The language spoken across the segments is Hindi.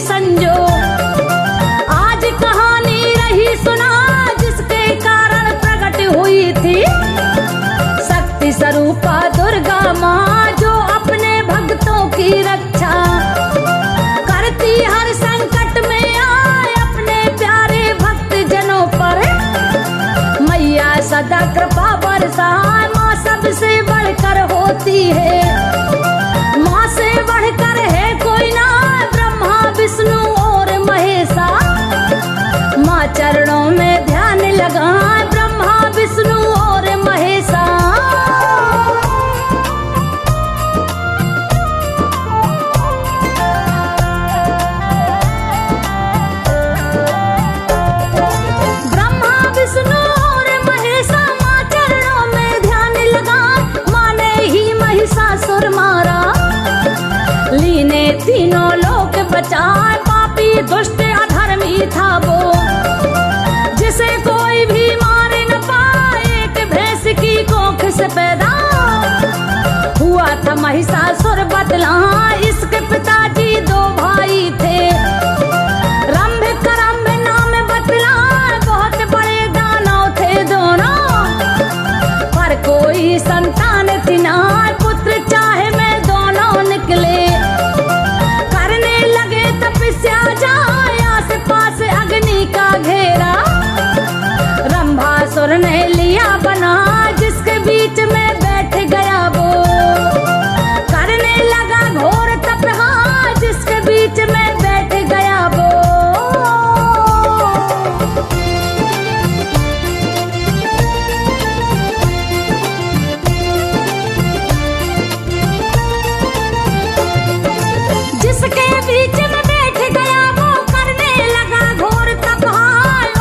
संजो। आज कहानी रही सुना जिसके कारण प्रकट हुई थी शक्ति स्वरूपा दुर्गा माँ, जो अपने भक्तों की रक्षा करती हर संकट में आए अपने प्यारे भक्त जनों पर। मैया सदा कृपा बरसाए, माँ सबसे बढ़कर होती है, माँ से बढ़कर है कोई ना, ब्रह्मा विष्णु और महेशा। माँ चरणों में ध्यान लगाए, ब्रह्मा विष्णु और महेशा। ब्रह्मा विष्णु और महेशा माँ चरणों में ध्यान लगा, माँ ने ही महिषासुर मारा, लीने तीनों लोक बचाए। पापी दुष्ट अधर्मी था वो, जिसे कोई भी मार न पाए, एक भैंस की कोख से पैदा हुआ था महिषासुर बदला। इसके पिताजी दो भाई थे, रंभ करंभ नाम बतला, बहुत बड़े दानव थे दोनों, पर कोई संतान थी ना, पुत्र चाहे में दोनों निकले, करने लगे तपस्या जाए आस पास अग्नि का घेरा। रंभासुर ने लिया बना, जिसके बीच में बैठ गया वो, करने लगा घोर तपहा, जिसके बीच में बैठ गया वो। जिसके बीच में बैठ गया वो, करने लगा घोर तपहा,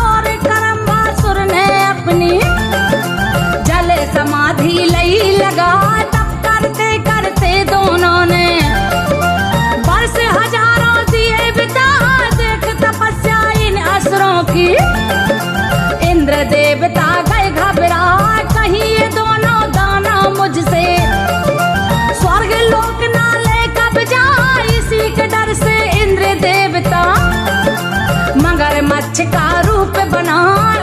और करम्बासुर ने अपनी जले समाधि लई लगा। तप करते करते दोनों ने वर्ष हजारों दिए बिता, देख तपस्या इन असुरों की। इंद्र देवता गए घबरा, कहीं ये दोनों दानव मुझसे स्वर्ग लोक ना ले कब्जा, इसी के डर से इंद्र देवता मगरमच्छ का रूप बना,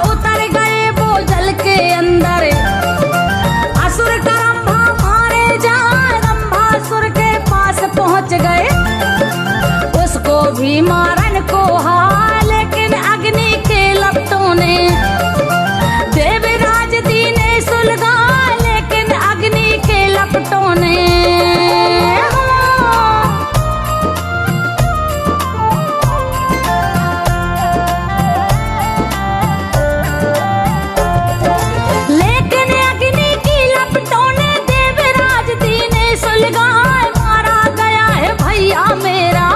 उतर गए वो जल के अंदर। असुर का रंभा मारे जाए, रंभासुर के पास पहुंच गए, उसको भी मारन को हाय, लेकिन अग्नि के लपटों ने देवराज दीने सुलगा, लेकिन अग्नि के लपटों ने। लेकिन अग्नि की लपटों ने देवराज दीने सुलगा, मारा गया है भैया मेरा।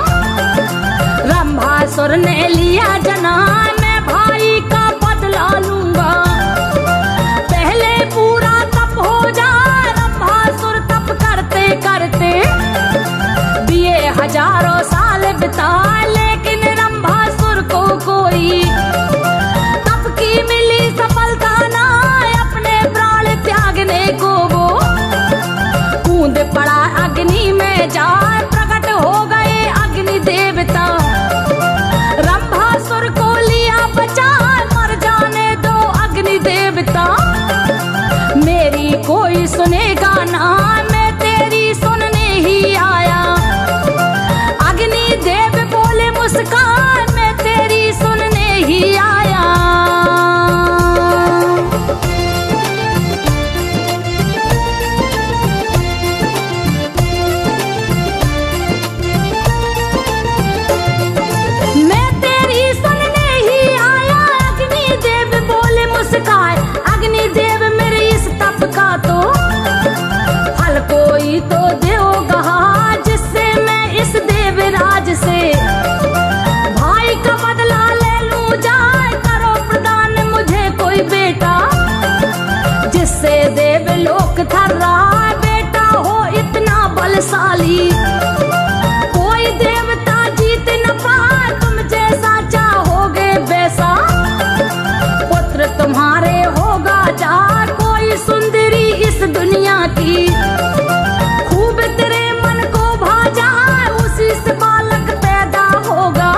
रंभासुर ने लिया जना, मैं भाई का बदला लूंगा, पहले पूरा तप हो जाए। रंभासुर तप करते करते दिए हजारों साल बिता, लेकिन रंभासुर को कोई तप की मिली सफलता ना, अपने प्राण त्यागने को वो कूद पड़ा अग्नि में जाए। प्रकट हो गए अग्नि देवता, रंभासुर को लिया बचा, मर जाने दो अग्नि देवता। मेरी कोई सुनेगा ना, मैं तेरी सुनने ही आया। अग्नि देव बोले मुस्कान, मैं तेरी सुनने ही आया। मैं तेरी सुनने ही आया, अग्नि देव बोले मुस्कान। अग्नि देव मेरे इस तप का तो फल कोई तो देगा, जिससे मैं इस देवराज से भाई का बदला ले लूं जाए। करो प्रदान मुझे कोई बेटा, जिससे देवलोक थर्रा, बेटा हो इतना बलशाली, कोई देवता जीत न पाए, तुम जैसा चाहोगे वैसा। पुत्र तुम्हारे होगा जा, कोई सुंदरी इस दुनिया की, खूब तेरे मन को भा जाए, उसी से बालक पैदा होगा।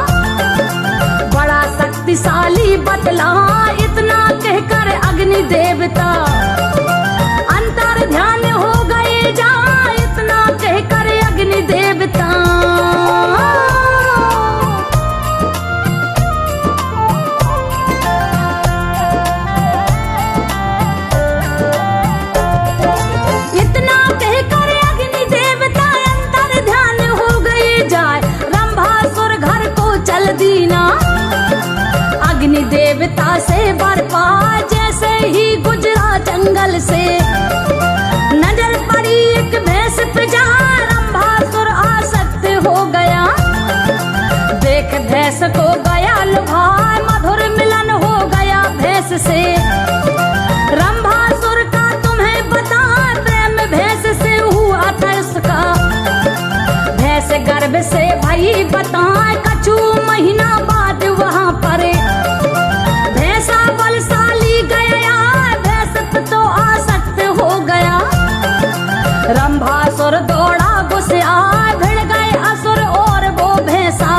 महीना अग्नि देवता से बरपा जैसे ही गुजरा जंगल से। नजर पड़ी एक भैंस पे जहाँ रंभासुर आसक्त हो गया। देख भैंस को गया लुभाए मधुर मिलन हो गया भैंस से। रंभासुर का तुम्हें बता प्रेम भैंस से हुआ था उसका। भैंस गर्भ से भई बताए कछु महीना बाद वहाँ पर। भैंसा बलशाली गया भैंस पे तो आसक्त हो गया। रंभासुर दौड़ा गुस्से आए भिड़ गए असुर और वो भैंसा।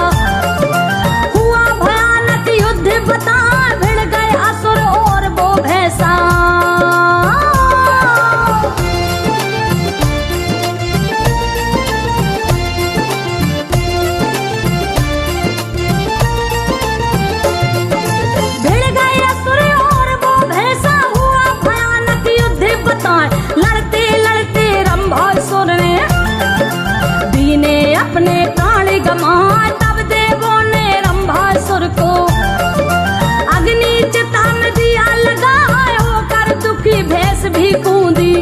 हुआ भयानक युद्ध बता भिड़ गए असुर और वो भैंसा। भिड़ गए असुर और वो भैंसा हुआ भयानक युद्ध बताए। लड़ते लड़ते रंभासुर ने दीने अपने प्राण गमाए। तब देवों ने रंभासुर को अग्नि चिता में दिया लगाए। होकर दुखी भैंस भी कूदी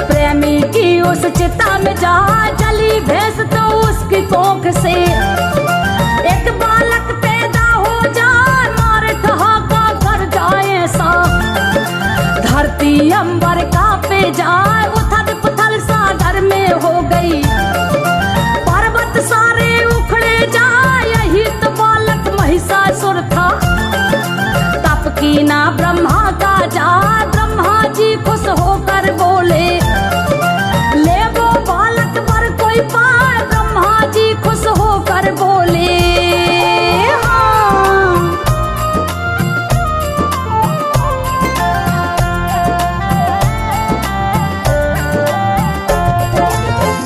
प्रेमी की उस चिता में जा। चली भैंस तो उसकी कोख से एक बालक पैदा हो जाए। मार ठहाका कर जाए ऐसा धरती अंबर कांपे जाए। उथल पुथल सागर में हो गई पर्वत सारे उखड़े जाए। यही तो बालक महिषासुर था तप की ना ब्रह्मा का जा। ब्रह्मा जी खुश होकर बोले ले वो बालक पर कोई पाए। ब्रह्मा जी खुश होकर बोले हाँ।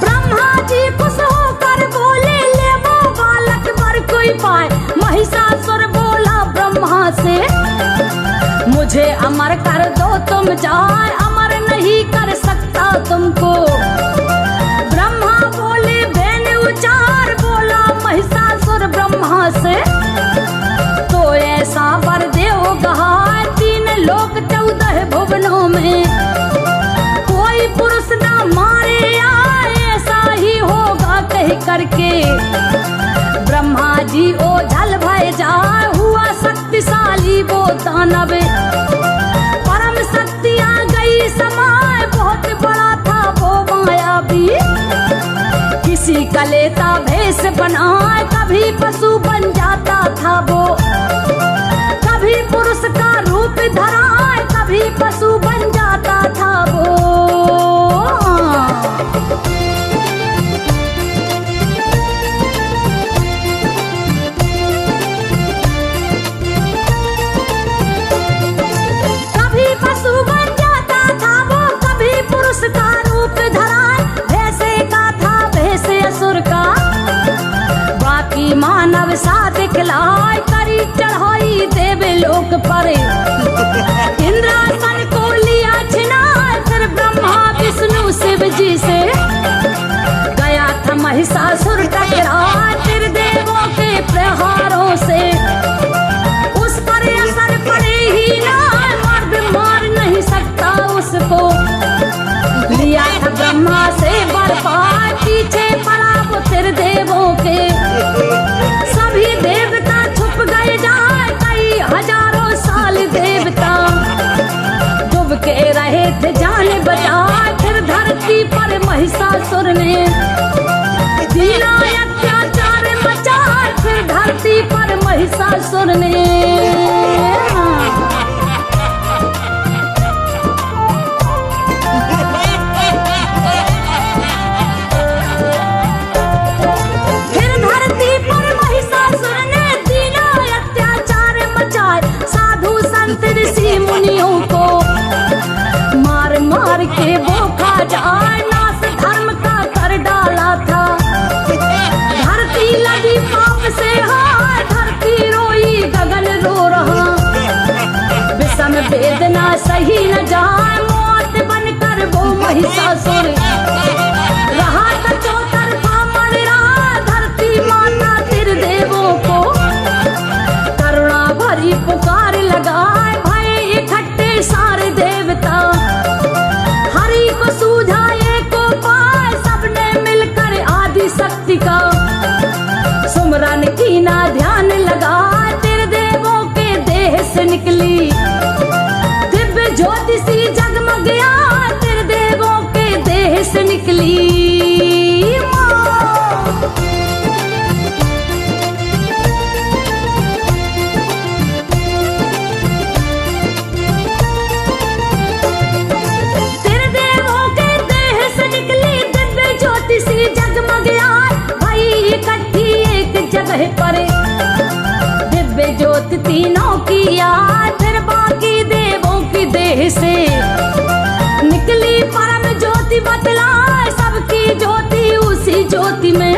ब्रह्मा जी खुश होकर बोले ले वो बालक पर कोई पाए। महिषासुर बोला ब्रह्मा से मुझे अमर कर दो तुम जाए। अमर नहीं कर सकता तुमको। ब्रह्मा बोले बहन उचार बोला महिषासुर ब्रह्मा से। तो ऐसा वर देव गहाए 3 लोक 14 भुवनों में कोई पुरुष ना मारे आए। ऐसा ही होगा कह करके ब्रह्मा जी ओझल भय जाए। हुआ शक्तिशाली वो दानव परम शक्ति आ गई समाए। बहुत बड़ा था वो मायावी किसी का लेता भेष बनाए। कभी पशु बन जाता था वो कभी पुरुष का रूप धराए। कभी पशु बन जाता था वो। कभी पशु बन जाता था वो कभी पुरुष का रूप धराए। भैंसे का था भैंसे असुर का बाकी मानव सा दिखलाए। करी चढ़ाई देवलोक पर इंद्रासन को लिया छिनाए। फिर ब्रह्मा विष्णु शिव जी से गया था महिषासुर टकराए। फिर देवों के प्रहारों से उस पर असर पड़े ही ना। मर्द मार नहीं सकता उसको। लिया था ब्रह्मा से बरपार पीछे पड़ा वो फिर देवों के। सभी देवता छुप गए जाए। कई हजारों साल देवता डूब के रहे थे जान बचाए। फिर धरती पर महिषासुर ने दीना अत्याचार मचाए। फिर धरती पर महिषासुर ने ऋषि मुनियों को मार मार के वो खा जाए। नाश धर्म का कर डाला था धरती लगी पाप से। हाँ धरती रोई गगन रो रहा। विषम वेदना सही न जाए। मौत बनकर वो महिषासुर रहा था चौतरफा मर रहा। धरती माता तिर देवों को की याद, फिर बाकी देवों की देह से निकली परम ज्योति बतलाए सबकी ज्योति उसी ज्योति में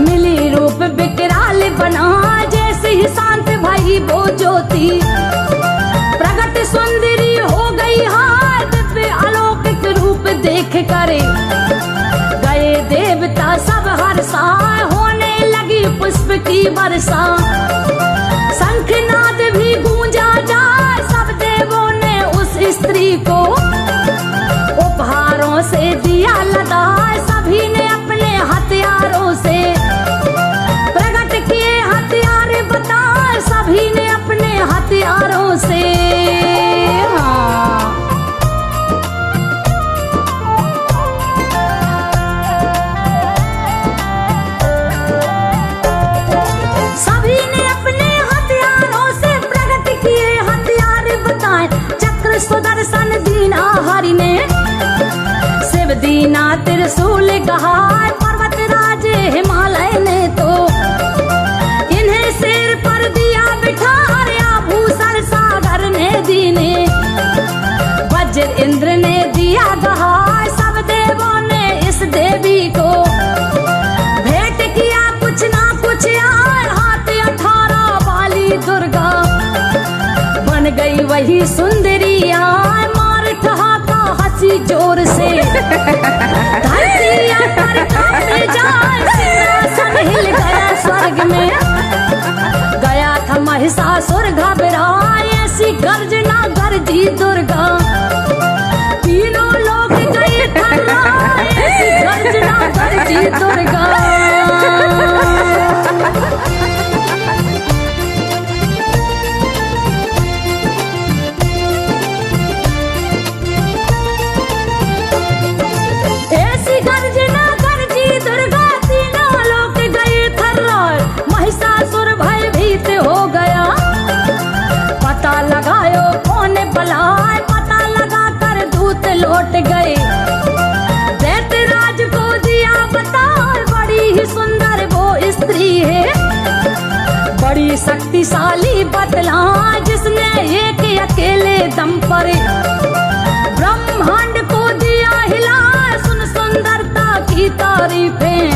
मिली रूप विकराल बना, जैसे ही शांत भई वो ज्योति प्रगट सुंदरी हो गई हाय, दिव्य अलौकिक रूप देख करे गए देवता सब हर्षा, होने लगी पुष्प की वर्षा। शंखनाद भी गूंजा जाए, सब देवों ने उस स्त्री को उपहारों से दिया लदा, सभी ने अपने हथियारों से प्रकट किए हथियार बताए, सभी ने अपने हथियारों से। हाँ सभी ने अपने हथियारों से प्रकट किए हथियार बताए, चक्र सुदर्शन दीना हरि ने शिव दीना त्रिशूल कहा, पर्वत राज हिमालय ने तो इन्हें सिर पर दिया बिठा, आभूषण सागर ने दीने वज्र इंद्र ने दिया गहा, सब देवों ने इस देवी को भेंट किया कुछ ना कुछ यार, हाथ 18 वाली दुर्गा बन गई वही सुंदरी यार, मार ठहाका हंसी जोर से धरती पर कांपे जाए, सिंहासन हिल गया स्वर्ग में गया था महिषासुर घबराए, ऐसी गर्जना गरजी दुर्गा तीनों लोग गए थर्राए, ऐसी गर्जना गरजी दुर्गा। ऐसी गर्जना गरजी दुर्गा, तीनों लोग गए थर्राए, महिषासुर भयभीत हो गया, पता लगायो कौन बलाए, पता लगा कर दूत लौट गए, दैत्यराज को दिया बता, बड़ी ही सुंदर वो स्त्री है, बड़ी शक्तिशाली बतला, जिसने एक अकेले दम पर ब्रह्मांड को दिया हिला, सुन सुंदरता की तारीफें,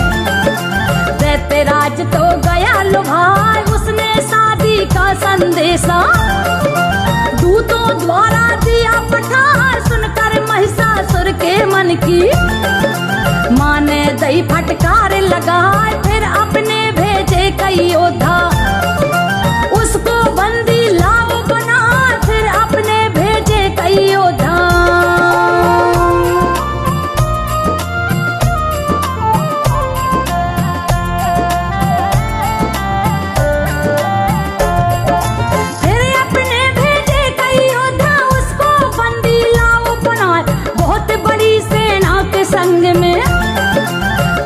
दैत्यराज तो गया लुभाए, उसने शादी का संदेशा दूतों द्वारा दिया पठार, सुनकर महिषासुर के मन की माने दई फटकार लगाए, फिर अपने भेजे कई योद्धा उसको बंदी लाओ बना, फिर अपने भेजे कई योद्धा। फिर अपने भेजे कई योद्धा उसको बंदी लाओ बना, बहुत बड़ी सेना के संग में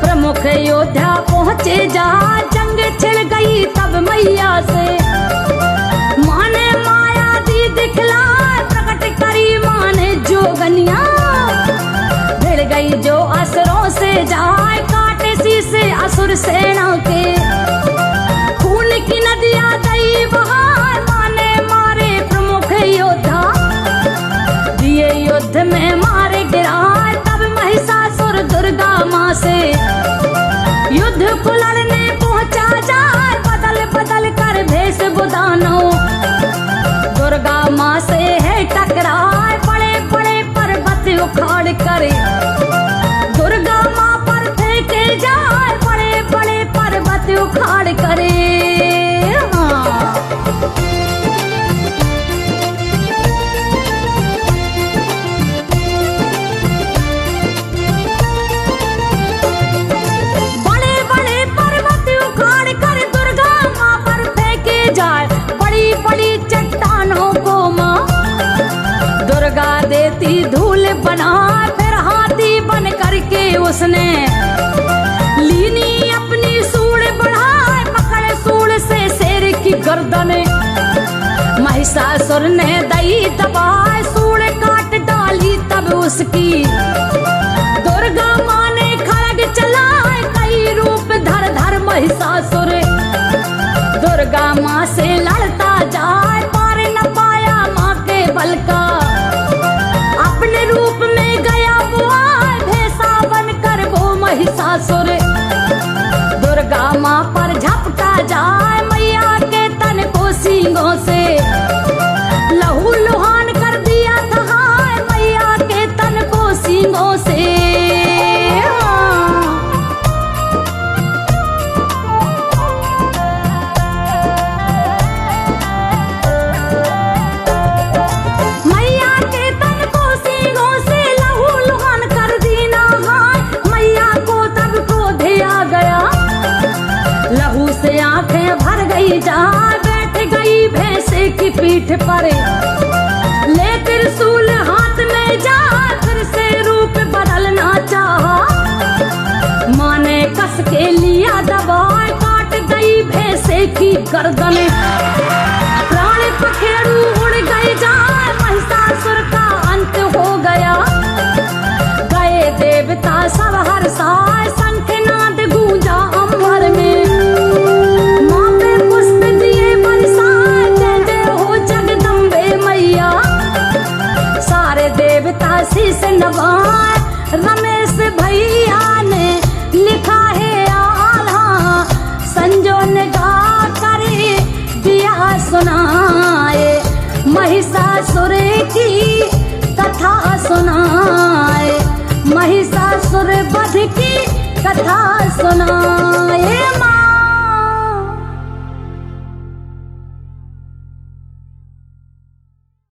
प्रमुख योद्धा पहुंचे जा, जंग छिड़ गई तब मैया से, माने माया दी दिखला, प्रकट करी माने जोगनिया, भिड़ गई जो असुरों से जाए, काटे सी से असुर सेना के, खून की नदियां दई बहार, माने मारे प्रमुख योद्धा, दिए युद्ध में मारे गिराए, तब महिषासुर दुर्गा माँ से युद्ध को लड़ने पहुंचा जाए, बदल बदल कर भेष बुदानो, दुर्गा माँ से है टकराए, बड़े बड़े पर्वत उखाड़ कर दुर्गा माँ पर फेंके जाए, बड़े बड़े पर्वत उखाड़ करे। हाँ देती धूल बना, फिर हाथी बन करके उसने लीनी अपनी सूंड बढ़ाए, पकड़े सूंड से शेर की गर्दन, महिषासुर ने दई दबाए, सूंड काट डाली तब उसकी, दुर्गा माँ ने खड़ग चलाए, कई रूप धर धर महिषासुर दुर्गा माँ से लड़ता जाए, पार न पाया माँ के बल का। अपने रूप में गया वो आए, भैंसा बनकर वो महिषासुर। दुर्गा माँ पर झपटा जाए, मैया के तन को सींगों से। लहू लुहान कर दिया था हाय, मैया के तन को सींगों से। मैया के तन को सींगों से लहू लुहान कर दी ना हाय, मैया को तब क्रोध आ गया। लहू से आंखें भर गई जहाँ, बैठ गई भैंसे की पीठ पर। ले त्रिशूल हाथ में जा, फिर से रूप बदलना चाहा। माँ ने कस के लिया दबाए, काट गई भैंसे की गर्दन। प्राण पखेरु उड़ गए जहाँ, महिषासुर का अंत हो गया। गए देवता सब हर्षाए, शंखनाद गूंजा अंबर में। माँ पे पुष्प दिए बरसाए, जय जय हो जगदम्बे मैया। सारे देवता शीश नवाए, रमेश भैया ने लिखा है आल्हा। संजो ने गा कर दिया सुनाए, महिषासुर की कथा सुनाए, महिषासुर वध की कथा सुनाए।